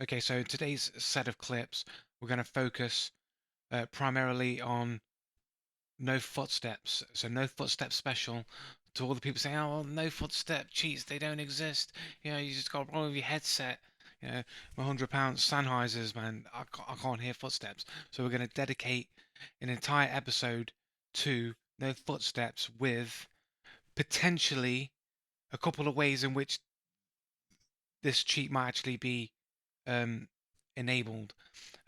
Okay, so today's set of clips, we're going to focus primarily on no footsteps. So no footstep special. To all the people saying, "Oh, well, no footstep cheats, they don't exist. You know, you just got a problem with your headset. You know, my £100 Sennheisers, man, I can't hear footsteps." So we're going to dedicate an entire episode to no footsteps with potentially a couple of ways in which this cheat might actually be um, enabled.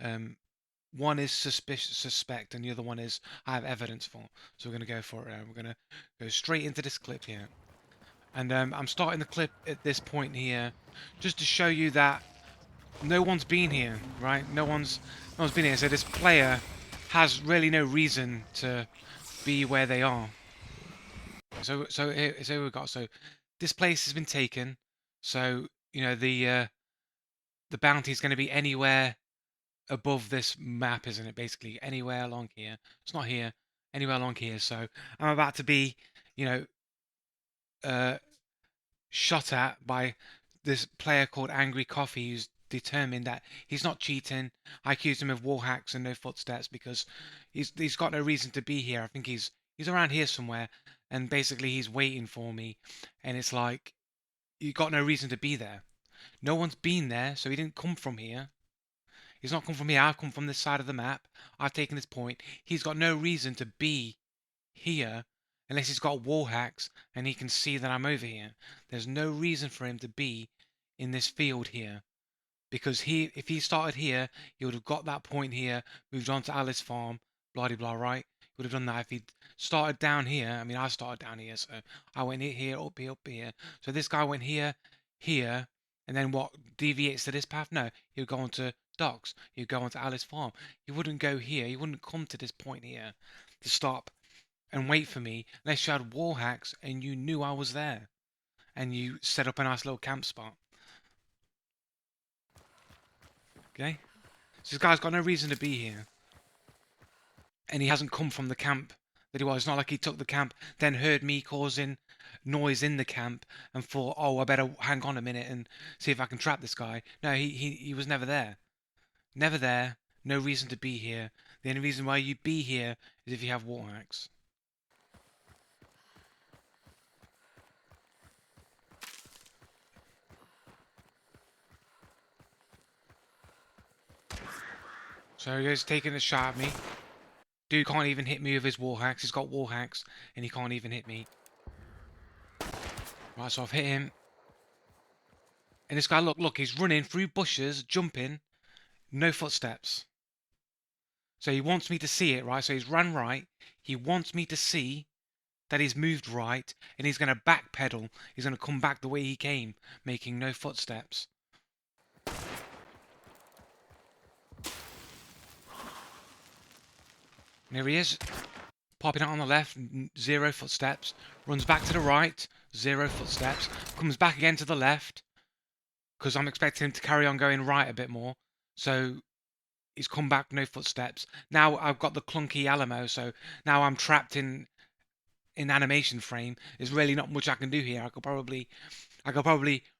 Um, One is suspect, and the other one is I have evidence for. So we're going to go for it. We're going to go straight into this clip here. And I'm starting the clip at this point here just to show you that no one's been here, right? No one's been here. So this player has really no reason to be where they are. So we've got. So this place has been taken. So you know the bounty is going to be anywhere above this map, isn't it? Basically, anywhere along here. It's not here. Anywhere along here. So I'm about to be, you know, uh, shot at by this player called Angry Coffee, who's determined that he's not cheating. I accuse him of wall hacks and no footsteps because he's got no reason to be here. I think he's around here somewhere, and basically he's waiting for me, and it's like you got no reason to be there. No one's been there, so he didn't come from here. He's not come from here. I've come from this side of the map. I've taken this point. He's got no reason to be here unless he's got wall hacks and he can see that I'm over here. There's no reason for him to be in this field here. Because if he started here, he would have got that point here, moved on to Alice Farm, blah blah, right? He would have done that if he'd started down here. I mean, I started down here, so I went here, up here, up here. So this guy went here, here, and then what deviates to this path? No, he would go on to Docks. He would go on to Alice Farm. He wouldn't go here. He wouldn't come to this point here to stop and wait for me unless you had wall hacks and you knew I was there and you set up a nice little camp spot. Okay? So this guy's got no reason to be here. And he hasn't come from the camp that he was. It's not like he took the camp, then heard me causing noise in the camp and thought, oh, I better hang on a minute and see if I can trap this guy. No, he was never there. Never there. No reason to be here. The only reason why you'd be here is if you have wall hacks. So he's taking a shot at me. Dude can't even hit me with his wall hacks. He's got wall hacks and he can't even hit me. Right, so I've hit him. And this guy, look, he's running through bushes, jumping, no footsteps. So he wants me to see it, right? So he's run right. He wants me to see that he's moved right, and he's going to backpedal. He's going to come back the way he came, making no footsteps. And here he is, popping out on the left, 0 footsteps. Runs back to the right, 0 footsteps. Comes back again to the left, because I'm expecting him to carry on going right a bit more. So he's come back, no footsteps. Now I've got the clunky Alamo, so now I'm trapped in animation frame. There's really not much I can do here. I could probably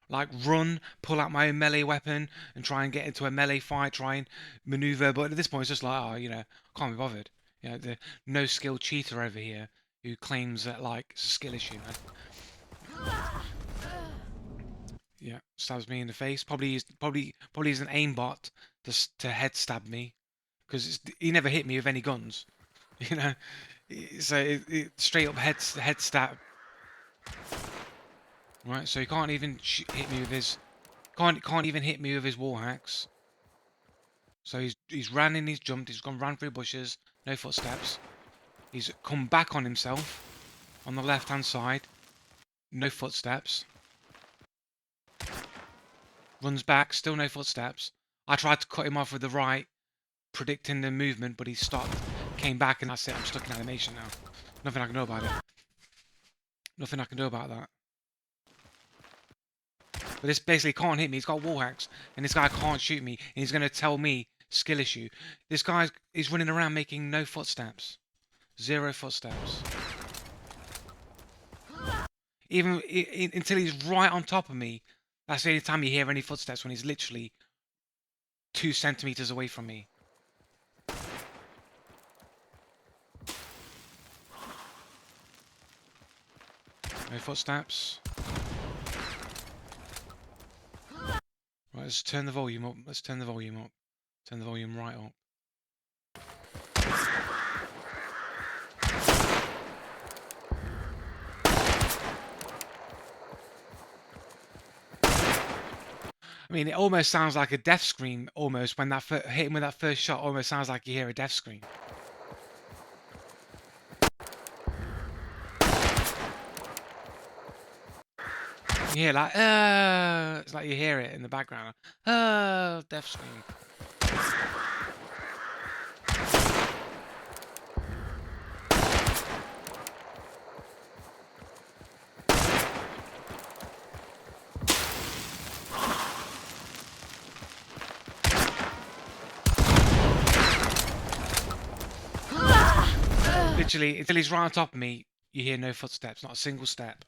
like run, pull out my own melee weapon, and try and get into a melee fight, try and maneuver. But at this point, it's just like, oh, you know, can't be bothered. You know, the no skill cheater over here who claims that like it's a skill issue, man. Yeah, stabs me in the face. Probably is an aimbot to head stab me because he never hit me with any guns. You know, so straight up head stab. Right, so he can't even hit me with his can't even hit me with his wall hacks. So he's ran and he's jumped. He's gone ran through bushes, no footsteps. He's come back on himself on the left hand side, no footsteps. Runs back, still no footsteps. I tried to cut him off with the right, predicting the movement, but he stopped, came back, and that's it. I'm stuck in animation now. Nothing I can do about it. Nothing I can do about that. But this basically can't hit me. He's got wall hacks, and this guy can't shoot me, and he's going to tell me skill issue. This guy is running around making no footsteps. 0 footsteps. Even until he's right on top of me. That's the only time you hear any footsteps, when he's literally 2 centimeters away from me. No footsteps. Right, let's turn the volume up. Let's turn the volume up. Turn the volume right up. I mean, it almost sounds like a death scream, almost, when that hit him with that first shot, almost sounds like you hear a death scream. You hear like, it's like you hear it in the background. Death scream. Literally, until he's right on top of me, you hear no footsteps, not a single step.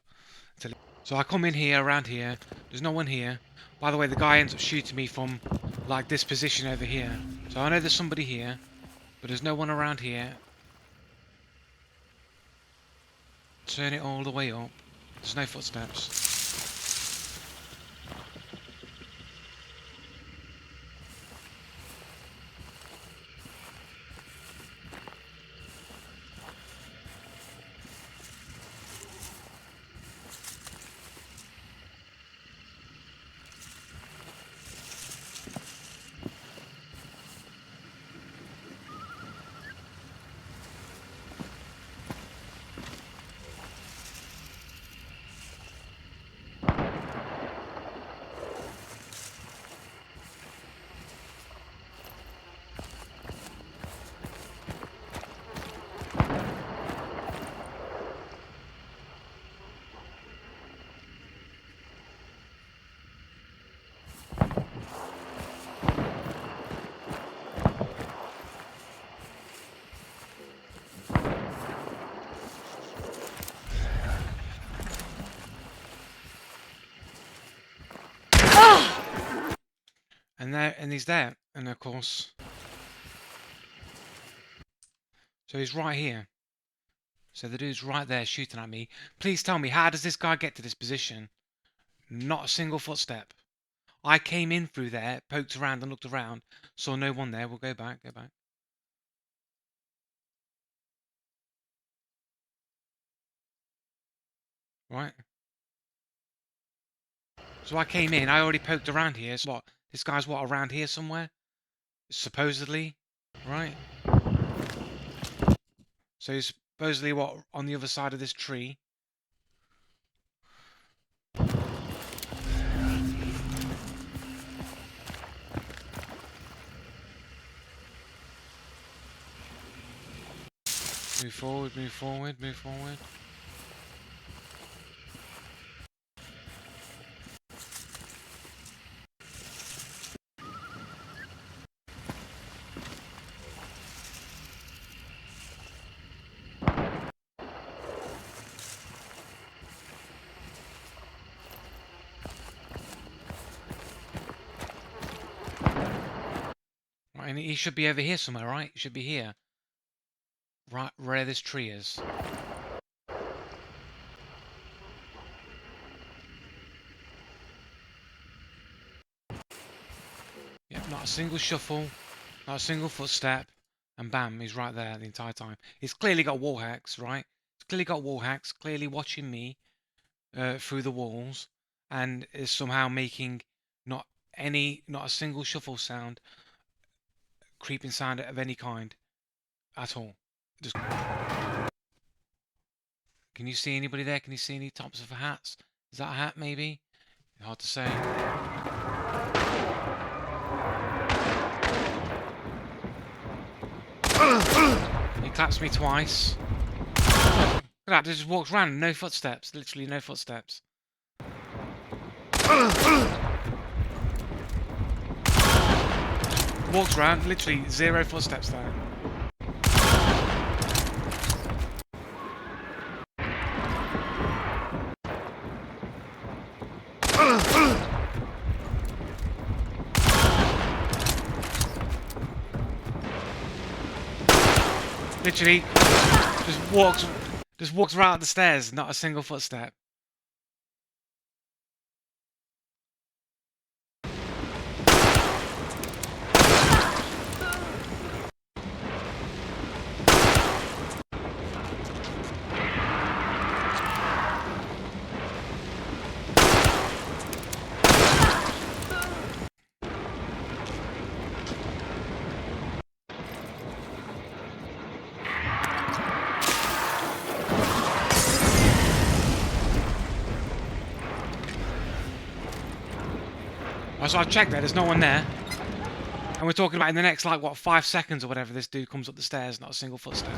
So I come in here, around here, there's no one here. By the way, the guy ends up shooting me from, like, this position over here. So I know there's somebody here, but there's no one around here. Turn it all the way up. There's no footsteps. And he's there, and of course, so he's right here. So the dude's right there shooting at me. Please tell me, how does this guy get to this position? Not a single footstep. I came in through there, poked around and looked around, saw no one there. We'll go back, go back. Right. So I came in, I already poked around here. So what? This guy's what, around here somewhere? Supposedly, right? So he's supposedly what, on the other side of this tree? Move forward, move forward, move forward. Right, and he should be over here somewhere, right? He should be here. Right where this tree is. Yep, not a single shuffle, not a single footstep, and bam, he's right there the entire time. He's clearly got wall hacks, right? He's clearly got wall hacks, clearly watching me through the walls, and is somehow making not a single shuffle sound, creeping sound of any kind at all. Just... Can you see anybody there? Can you see any tops of hats? Is that a hat, maybe? Hard to say. He claps me twice. Look at that, just walks around, no footsteps. Literally no footsteps. Walks around, literally 0 footsteps there. Literally, just walks right up the stairs, not a single footstep. So I checked there, there's no one there. And we're talking about in the next, like, what, 5 seconds or whatever, this dude comes up the stairs, not a single footstep.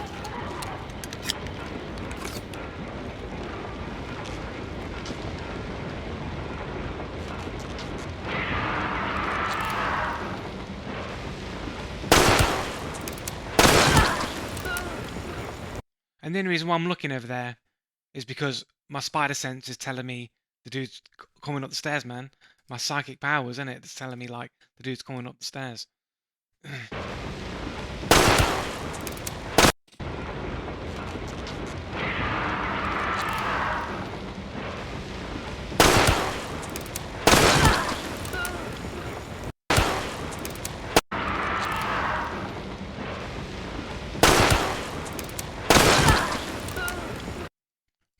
And the only reason why I'm looking over there is because my spider sense is telling me the dude's coming up the stairs, man. My psychic powers, isn't it? It's telling me, like, the dude's coming up the stairs.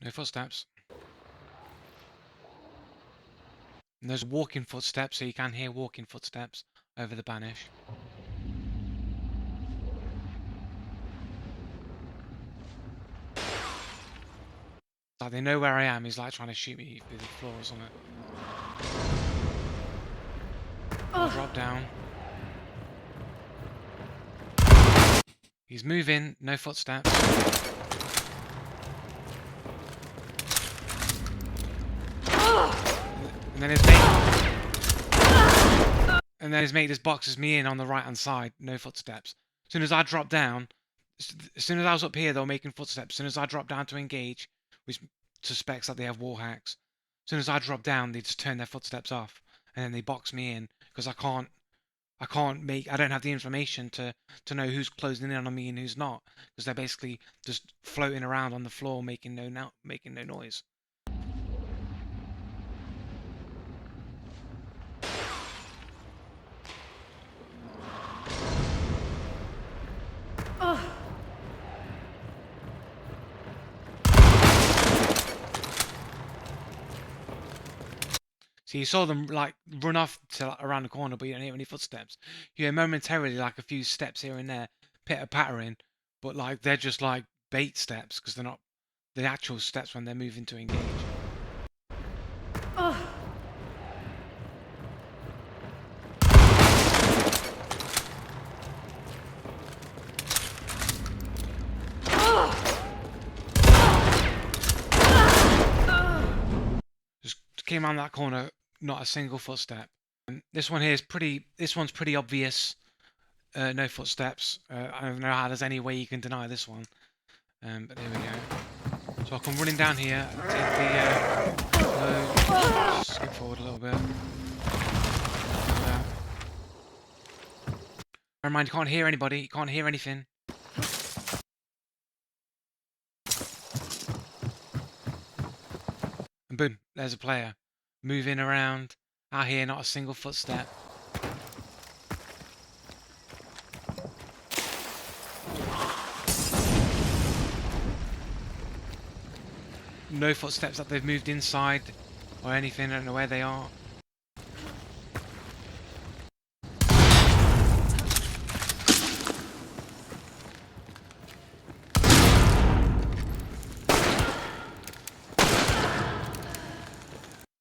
No footsteps. And there's walking footsteps, so you can hear walking footsteps over the banish. Like, they know where I am. He's like trying to shoot me through the floor or something. I'll drop down. He's moving, no footsteps. And then his mate just boxes me in on the right hand side, no footsteps. As soon as I drop down, as soon as I was up here, they were making footsteps. As soon as I drop down to engage, which suspects that they have wall hacks. As soon as I drop down, they just turn their footsteps off, and then they box me in because I don't have the information to know who's closing in on me and who's not, because they're basically just floating around on the floor making no noise. So you saw them like run off to around the corner, but you don't hear any footsteps. You hear momentarily like a few steps here and there, pitter pattering, but like they're just like bait steps because they're not the actual steps when they're moving to engage. Just came around that corner, not a single footstep. This one here is pretty. This one's pretty obvious. No footsteps. I don't know how there's any way you can deny this one. But there we go. So I'll come running down here and take the skip forward a little bit. Bear in mind, you can't hear anybody. You can't hear anything. And boom, there's a player moving around out here, not a single footstep. No footsteps that they've moved inside or anything. I don't know where they are.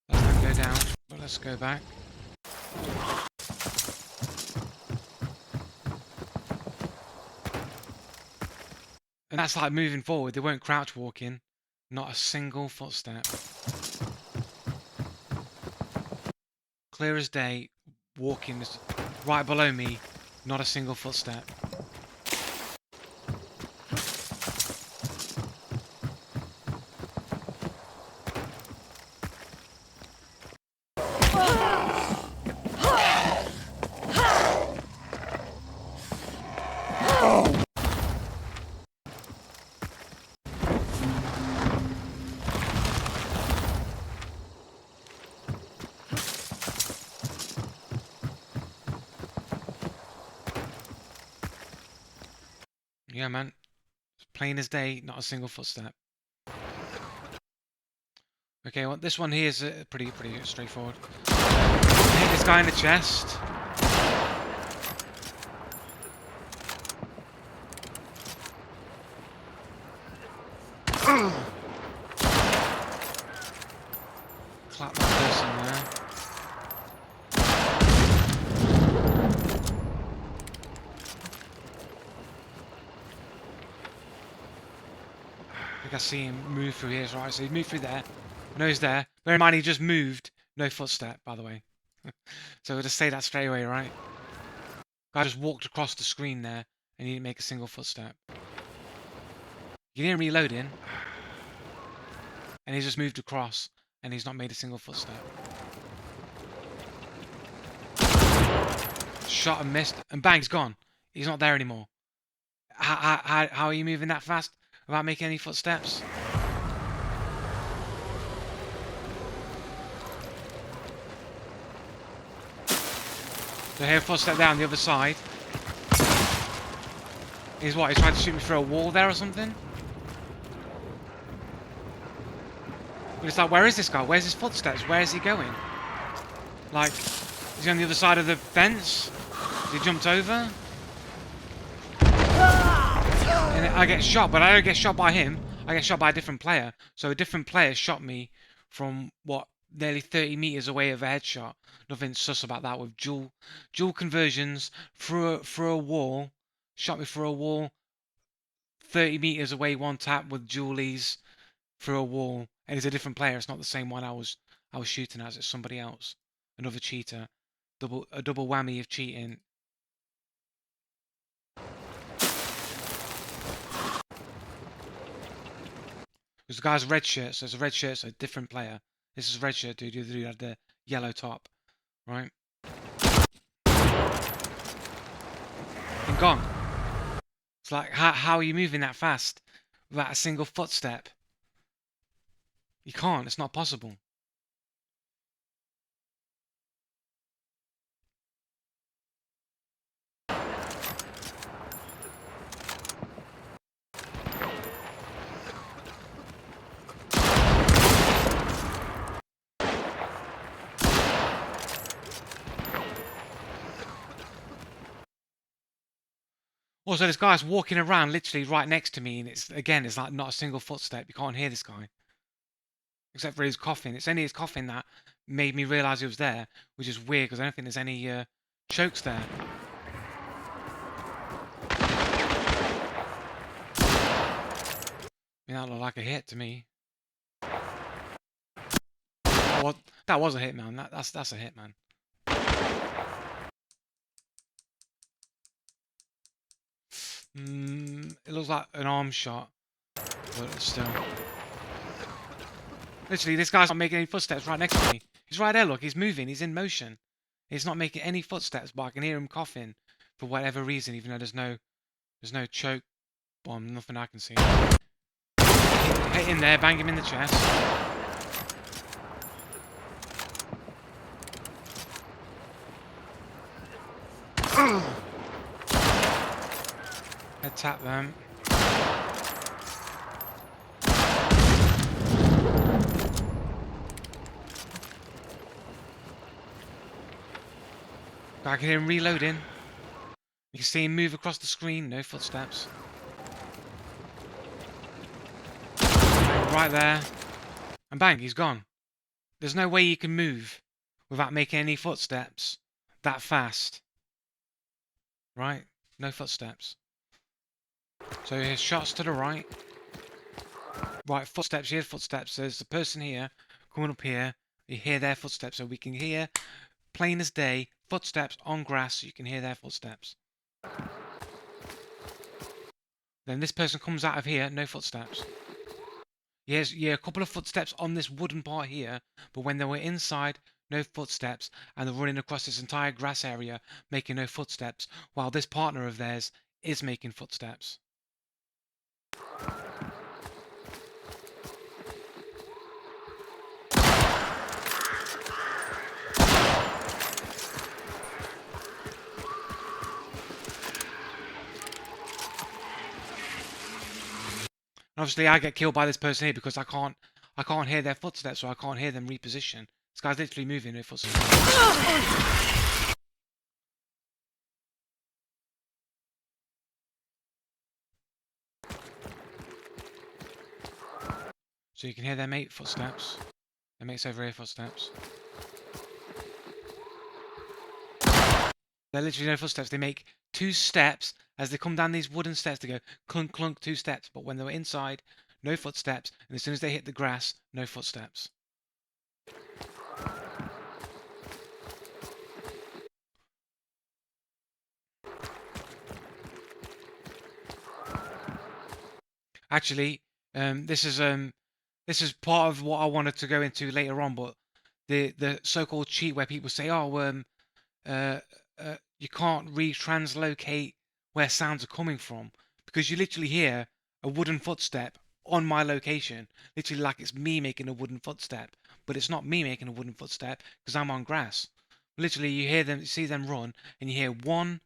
Let's not go down, but let's go back. And that's like moving forward. They won't crouch walk in. Not a single footstep. Clear as day, walking right below me, not a single footstep. Yeah, man. Plain as day, not a single footstep. Okay, well, this one here is pretty straightforward. Hit this guy in the chest. Clap that person there. I think I see him move through here, right? So he moved through there. I know he's there. Bear in mind, he just moved. No footstep, by the way. So we'll just say that straight away, right? Guy just walked across the screen there, and he didn't make a single footstep. You didn't reload in, and he's just moved across, and he's not made a single footstep. Shot and missed, and bang, he's gone. He's not there anymore. How are you moving that fast without making any footsteps? So here, footstep down the other side. He's what? He's trying to shoot me through a wall there or something? But it's like, where is this guy? Where's his footsteps? Where is he going? Like, is he on the other side of the fence? Has he jumped over? And I get shot, but I don't get shot by him. I get shot by a different player. So a different player shot me from, what, nearly 30 meters away of a headshot. Nothing sus about that with dual conversions through a wall. Shot me through a wall. 30 meters away, one tap with dualies through a wall. And it's a different player. It's not the same one I was shooting as. It's somebody else. Another cheater. A double whammy of cheating. Because the guy's red shirt, so it's a red shirt, so a different player. This is a red shirt dude. The other dude had the yellow top. Right? And gone. It's like, how are you moving that fast without a single footstep? You can't. It's not possible. Also, this guy's walking around literally right next to me, and it's like not a single footstep. You can't hear this guy. Except for his coughing. It's only his coughing that made me realise he was there, which is weird because I don't think there's any chokes there. I mean, that looked like a hit to me. That was a hit, man. That's a hit, man. It looks like an arm shot, but still. Literally, this guy's not making any footsteps right next to me. He's right there, look. He's moving. He's in motion. He's not making any footsteps, but I can hear him coughing for whatever reason, even though there's no choke bomb, nothing I can see. Hit him there, bang him in the chest. Head tap them. I can hear him reloading. You can see him move across the screen, no footsteps. Right there. And bang, he's gone. There's no way you can move without making any footsteps that fast. Right? No footsteps. So here's shots to the right. Right, footsteps, here's footsteps. There's the person here coming up here. You hear their footsteps, so we can hear, plain as day, footsteps on grass, so you can hear their footsteps. Then this person comes out of here, no footsteps. Yes, yeah, a couple of footsteps on this wooden part here, but when they were inside, no footsteps, and they're running across this entire grass area, making no footsteps, while this partner of theirs is making footsteps. obviously, I get killed by this person here because I can't hear their footsteps, so I can't hear them reposition. This guy's literally moving their footsteps. So you can hear their mate footsteps. Their mate's over here footsteps. They're literally no footsteps. They make 2 steps as they come down these wooden steps. They go clunk, clunk, 2 steps. But when they were inside, no footsteps. And as soon as they hit the grass, no footsteps. Actually, this is part of what I wanted to go into later on. But the so-called cheat where people say, oh, you can't retranslocate where sounds are coming from, because you literally hear a wooden footstep on my location, literally like it's me making a wooden footstep, but it's not me making a wooden footstep because I'm on grass. Literally, you hear them, see them run, and you hear one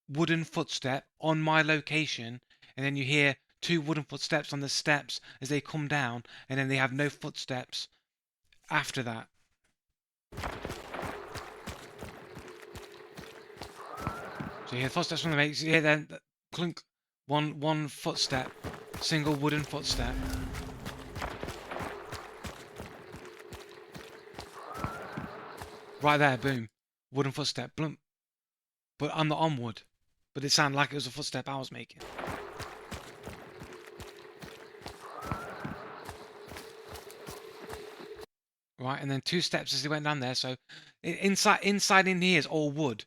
wooden footstep on my location, and then you hear 2 wooden footsteps on the steps as they come down, and then they have no footsteps after that. So you hear footsteps from the mates, you hear then clunk, one footstep, single wooden footstep. Right there, boom. Wooden footstep, blump. But I'm not on wood. But it sounded like it was a footstep I was making. Right, and then 2 steps as they went down there. So inside in here is all wood.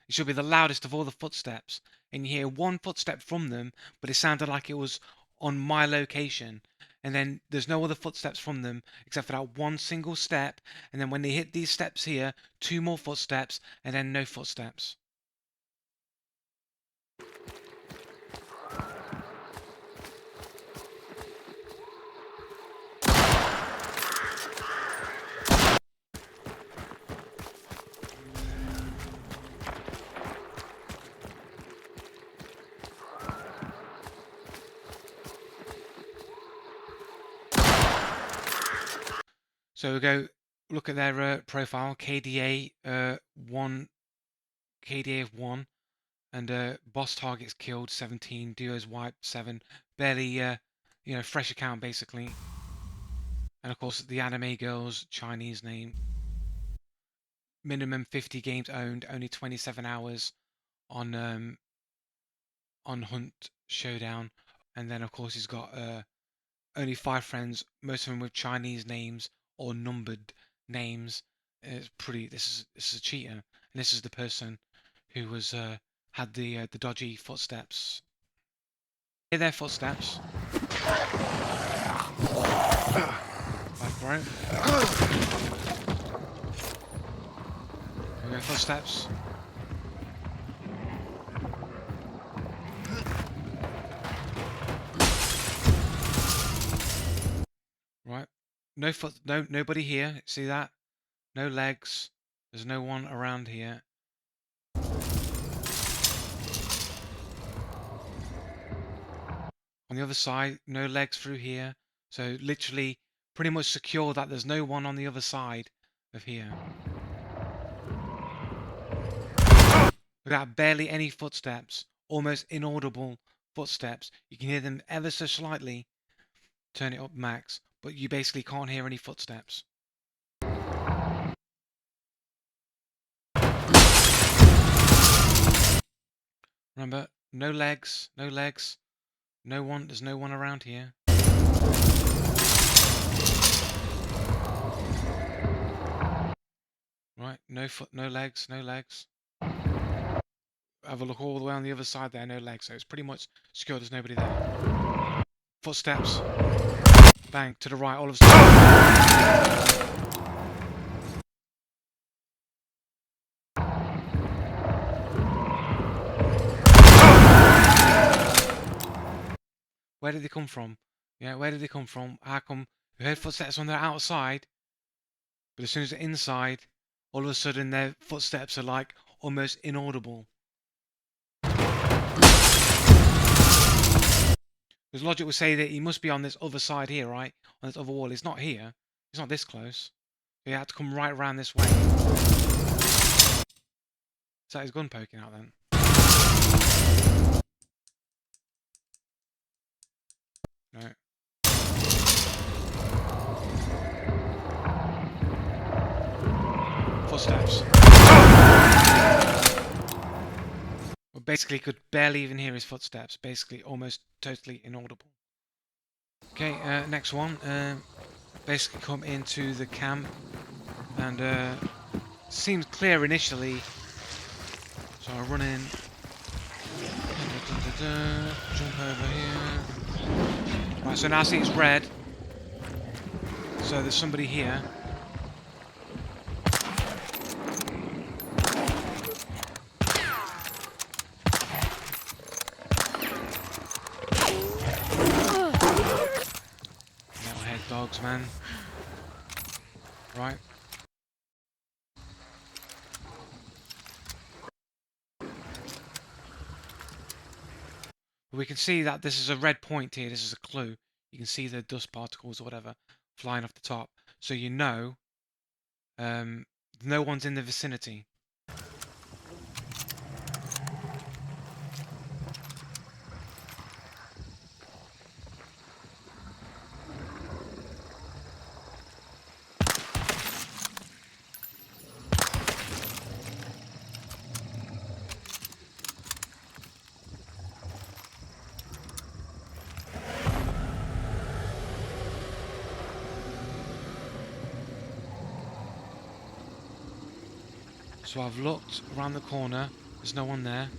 It should be the loudest of all the footsteps. And you hear 1 footstep from them, but it sounded like it was on my location. And then there's no other footsteps from them except for that 1 single step. And then when they hit these steps here, 2 more footsteps, and then no footsteps. So we'll go look at their profile, KDA 1, KDA of 1, and boss targets killed 17, duos wiped 7, barely fresh account basically. And of course the anime girl's Chinese name. Minimum 50 games owned, only 27 hours on Hunt Showdown, and then of course he's got only 5 friends, most of them with Chinese names or numbered names. It's pretty. This is a cheater, and this is the person who was had the dodgy footsteps. Hear their footsteps. Back right. Here we go, footsteps. Right. Nobody here. See that? No legs. There's no one around here. On the other side, no legs through here. So literally pretty much secure that there's no one on the other side of here. Look at that, barely any footsteps. Almost inaudible footsteps. You can hear them ever so slightly. Turn it up max. But you basically can't hear any footsteps. Remember, no legs, no legs, no one, there's no one around here. Right, no foot, no legs, no legs. Have a look all the way on the other side there, no legs, so it's pretty much secure, there's nobody there. Footsteps. Bang, to the right, all of a sudden. Where did they come from? Yeah, where did they come from? How come we heard footsteps on the outside, but as soon as they're inside, all of a sudden their footsteps are like almost inaudible. Because logic would say that he must be on this other side here, right? On this other wall. He's not here. He's not this close. So he had to come right around this way. Is that his gun poking out then? No. Footsteps. We basically could barely even hear his footsteps. Basically almost totally inaudible. Okay, next one. Basically come into the camp and seems clear initially. So I run in. Jump over here. Right, so now I see it's red. So there's somebody here. Metalhead dogs, man. Right. We can see that this is a red point here. This is a clue. You can see the dust particles or whatever flying off the top. So you know no one's in the vicinity. So I've looked around the corner. There's no one there.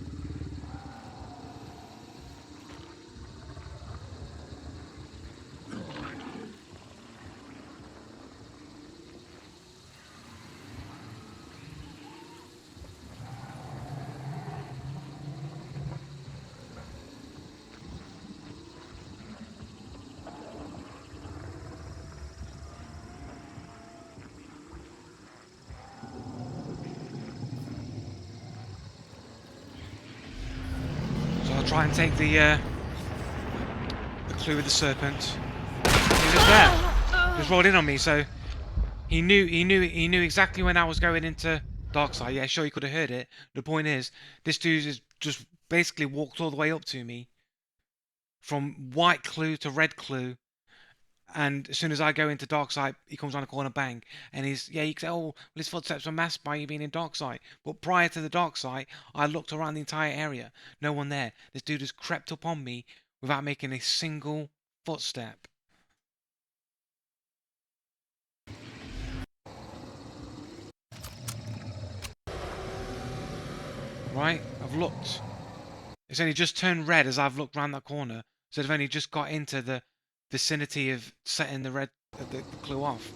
Try and take the clue with the serpent. He was just there. He just rolled in on me, so he knew exactly when I was going into dark side. Yeah, sure, he could have heard it. The point is, this dude is just basically walked all the way up to me from white clue to red clue. And as soon as I go into dark side, he comes on the corner, bang, and you can say, oh, well, his footsteps are masked by you being in dark side. But prior to the dark side, I looked around the entire area, no one there. This dude has crept up on me without making a single footstep. Right, I've looked. It's only just turned red as I've looked around that corner, so I've only just got into the vicinity of setting the clue off.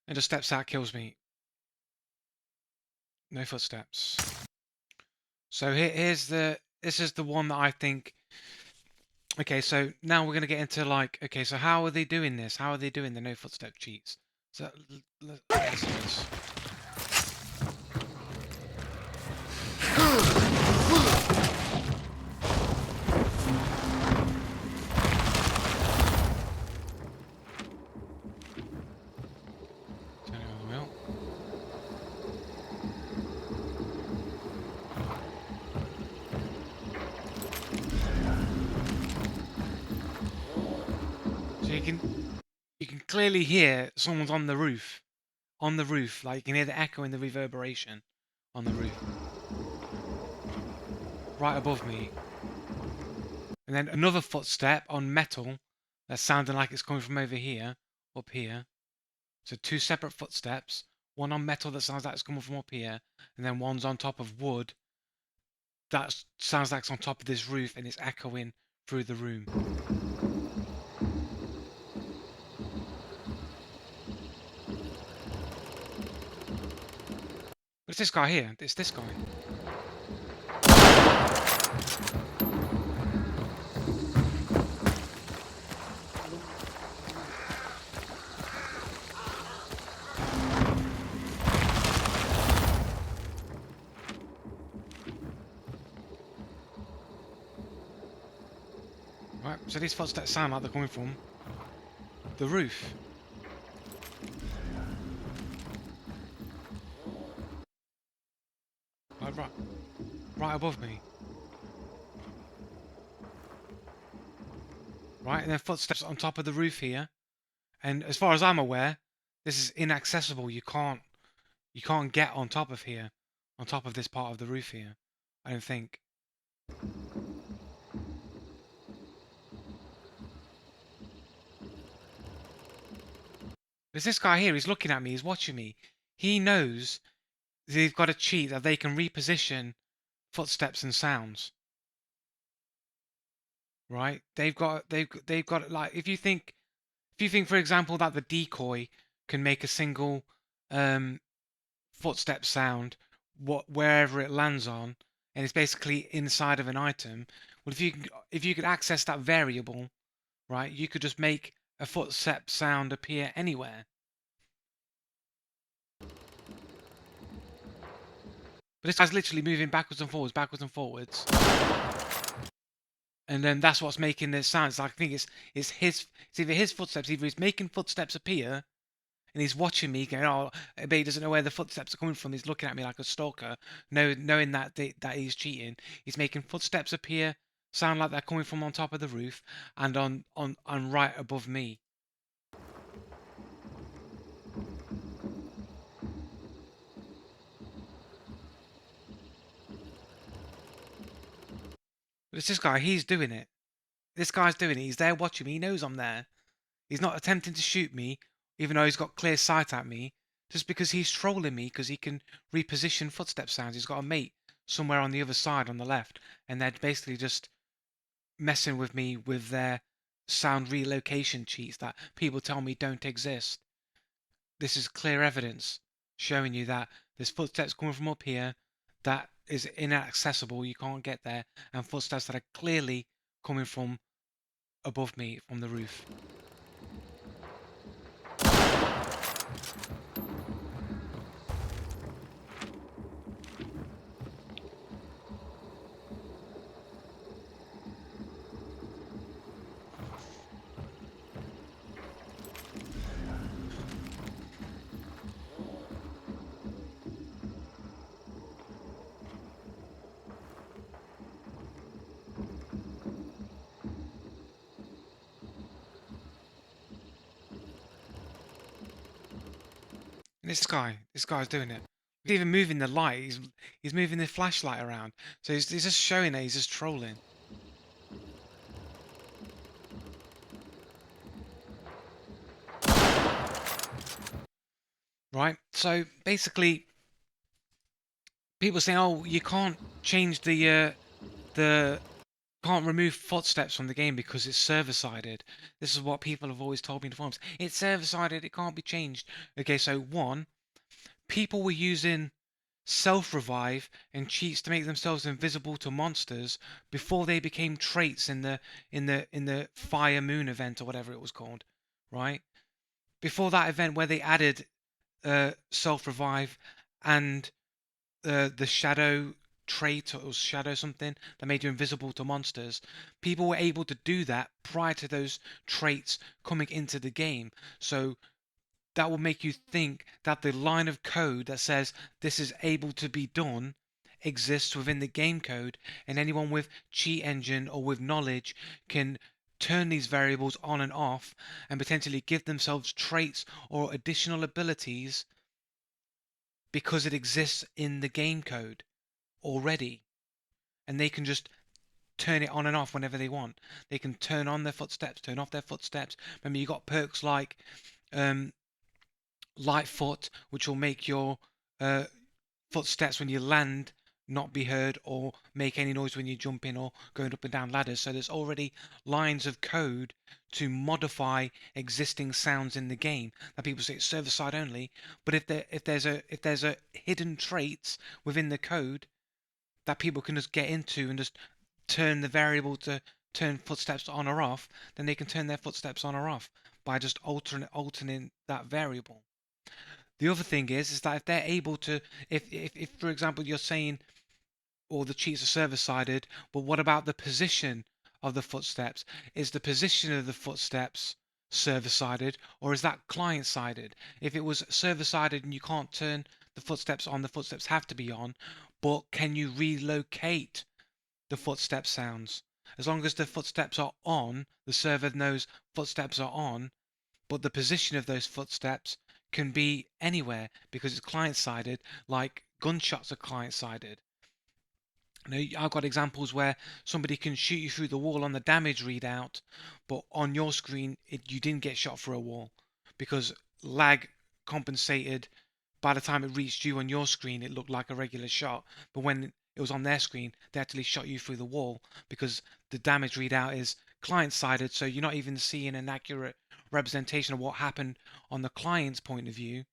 And just steps out, kills me. No footsteps. So this is the one that I think. Okay, so now we're gonna get into like, okay, so how are they doing this? How are they doing the no footstep cheats? So let's do this. Turn it on the wheel. So you can clearly hear someone's on the roof. On the roof, like you can hear the echo and the reverberation on the roof. Right above me. And then another footstep on metal that's sounding like it's coming from over here, up here. So two separate footsteps. One on metal that sounds like it's coming from up here, and then one's on top of wood that sounds like it's on top of this roof and it's echoing through the room. But it's this guy here. It's this guy. Right, so these footsteps sound like they're coming from the roof. Like right above me. Right, and then footsteps on top of the roof here. And as far as I'm aware, this is inaccessible. You can't get on top of here, on top of this part of the roof here. I don't think. There's this guy here, he's looking at me, he's watching me. He knows they've got a cheat that they can reposition footsteps and sounds. Right? They've got like if you think for example that the decoy can make a single um footstep sound wherever it lands on, and it's basically inside of an item. Well, if you could access that variable, right, you could just make a footstep sound appear anywhere. But this guy's literally moving backwards and forwards, and then that's what's making this sound. It's like, I think it's either his footsteps, either he's making footsteps appear, and he's watching me going, oh, but he doesn't know where the footsteps are coming from. He's looking at me like a stalker, knowing that that he's cheating. He's making footsteps appear, sound like they're coming from on top of the roof, and on right above me. But it's this guy, he's doing it. This guy's doing it. He's there watching me. He knows I'm there. He's not attempting to shoot me, even though he's got clear sight at me, just because he's trolling me because he can reposition footstep sounds. He's got a mate somewhere on the other side on the left, and they're basically just messing with me with their sound relocation cheats that people tell me don't exist. This is clear evidence showing you that there's footsteps coming from up here that is inaccessible, you can't get there, and footsteps that are clearly coming from above me from the roof. And this guy's doing it. He's even moving the light. He's moving the flashlight around. So he's just showing that he's just trolling. Right? So basically, people saying, "Oh, you can't change the can't remove footsteps from the game because it's server-sided." This is what people have always told me in the forums. It's server-sided. It can't be changed. Okay, so one, people were using self-revive and cheats to make themselves invisible to monsters before they became traits in the Fire Moon event or whatever it was called, right? Before that event where they added self-revive and the shadow trait, or it was shadow something that made you invisible to monsters, people were able to do that prior to those traits coming into the game. So that will make you think that the line of code that says this is able to be done exists within the game code, and anyone with cheat engine or with knowledge can turn these variables on and off and potentially give themselves traits or additional abilities because it exists in the game code already, and they can just turn it on and off whenever they want. They can turn on their footsteps, turn off their footsteps. Remember, you got perks like Lightfoot, which will make your footsteps when you land not be heard or make any noise when you jump in or going up and down ladders. So there's already lines of code to modify existing sounds in the game that people say it's server side only. But if there's a hidden traits within the code that people can just get into and just turn the variable to turn footsteps on or off, then they can turn their footsteps on or off by just altering that variable. The other thing is that if they're able to, if for example you're saying, or the cheats are server-sided, but what about the position of the footsteps? Is the position of the footsteps server-sided, or is that client-sided? If it was server-sided and you can't turn the footsteps on, the footsteps have to be on, but can you relocate the footstep sounds? As long as the footsteps are on, the server knows footsteps are on, but the position of those footsteps can be anywhere because it's client-sided, like gunshots are client-sided. I've got examples where somebody can shoot you through the wall on the damage readout, but on your screen you didn't get shot through a wall because lag compensated. By the time it reached you on your screen, it looked like a regular shot, but when it was on their screen, they actually shot you through the wall because the damage readout is client-sided, so you're not even seeing an accurate representation of what happened on the client's point of view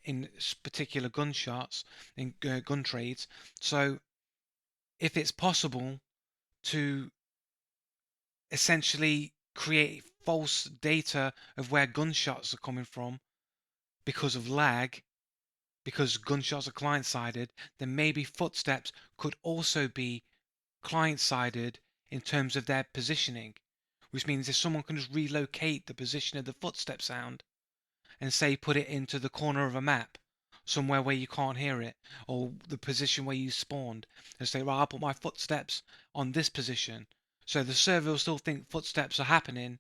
in particular gunshots, in gun trades. So if it's possible to essentially create false data of where gunshots are coming from because of lag, because gunshots are client-sided, then maybe footsteps could also be client-sided in terms of their positioning, which means if someone can just relocate the position of the footstep sound and say put it into the corner of a map, somewhere where you can't hear it, or the position where you spawned, and say, right, I'll put my footsteps on this position. So the server will still think footsteps are happening.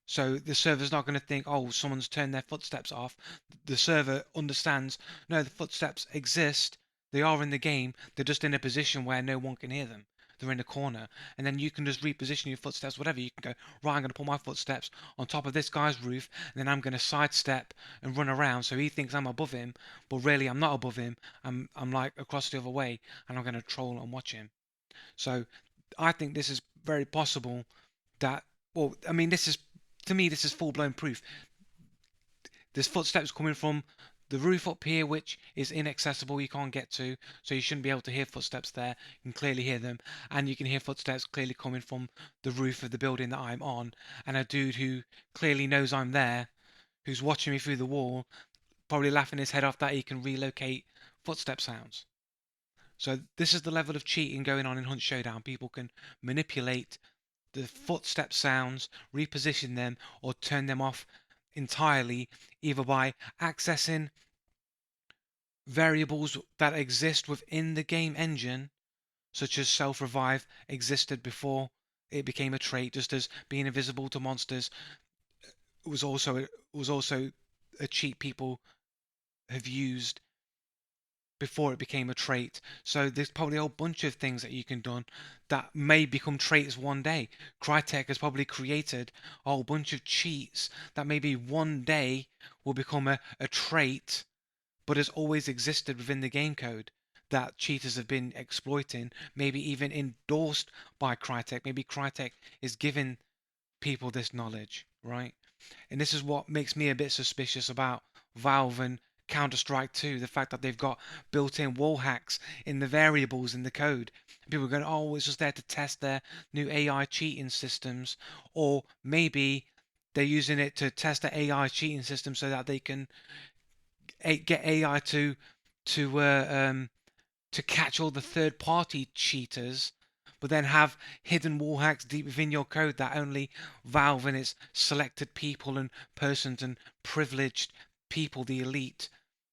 So the server's not going to think, oh, someone's turned their footsteps off. The server understands, no, the footsteps exist. They are in the game. They're just in a position where no one can hear them. They're in a corner. And then you can just reposition your footsteps, whatever. You can go, right, I'm going to put my footsteps on top of this guy's roof, and then I'm going to sidestep and run around so he thinks I'm above him, but really I'm not above him. I'm like across the other way, and I'm going to troll and watch him. So I think this is very possible that, well, I mean, this is, to me, this is full-blown proof. There's footsteps coming from the roof up here, which is inaccessible, you can't get to, so you shouldn't be able to hear footsteps there. You can clearly hear them, and you can hear footsteps clearly coming from the roof of the building that I'm on, and a dude who clearly knows I'm there, who's watching me through the wall, probably laughing his head off that he can relocate footstep sounds. So this is the level of cheating going on in Hunt Showdown. People can manipulate the footstep sounds, reposition them, or turn them off entirely, either by accessing variables that exist within the game engine, such as self-revive existed before it became a trait, just as being invisible to monsters was also a cheat people have used before it became a trait. So there's probably a whole bunch of things that you can do that may become traits one day. Crytek has probably created a whole bunch of cheats that maybe one day will become a trait, but has always existed within the game code that cheaters have been exploiting, maybe even endorsed by Crytek. Maybe Crytek is giving people this knowledge, right? And this is what makes me a bit suspicious about Valve and Counter-Strike 2, the fact that they've got built-in wall hacks in the variables in the code. People are going, oh, it's just there to test their new AI cheating systems, or maybe they're using it to test the AI cheating system so that they can get AI to catch all the third-party cheaters, but then have hidden wall hacks deep within your code that only Valve and its selected people and persons and privileged people, the elite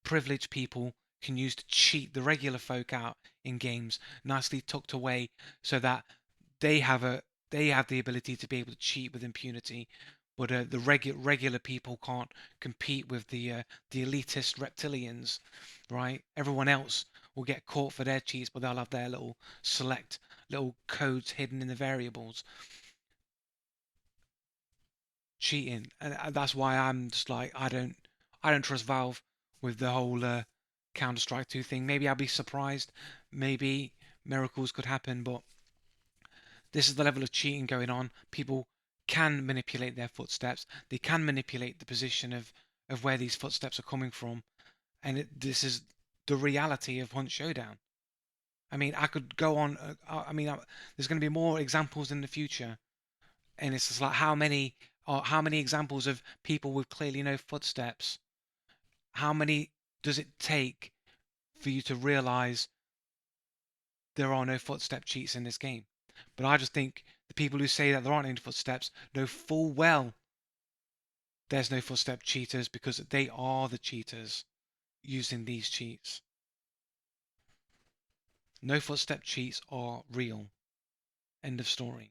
privileged people, can use to cheat the regular folk out in games, nicely tucked away so that they have the ability to be able to cheat with impunity. But the regular people can't compete with the elitist reptilians, right? Everyone else will get caught for their cheats, but they'll have their little select little codes hidden in the variables. Cheating, and that's why I'm just like I don't trust Valve with the whole Counter Strike 2 thing. Maybe I'll be surprised. Maybe miracles could happen, but this is the level of cheating going on. People can manipulate their footsteps. They can manipulate the position of where these footsteps are coming from, and this is the reality of Hunt Showdown. I mean, I could go on. There's going to be more examples in the future, and it's just like how many examples of people with clearly no footsteps? How many does it take for you to realize there are no footstep cheats in this game? But I just think the people who say that there aren't any footsteps know full well there's no footstep cheaters, because they are the cheaters using these cheats. No footstep cheats are real. End of story.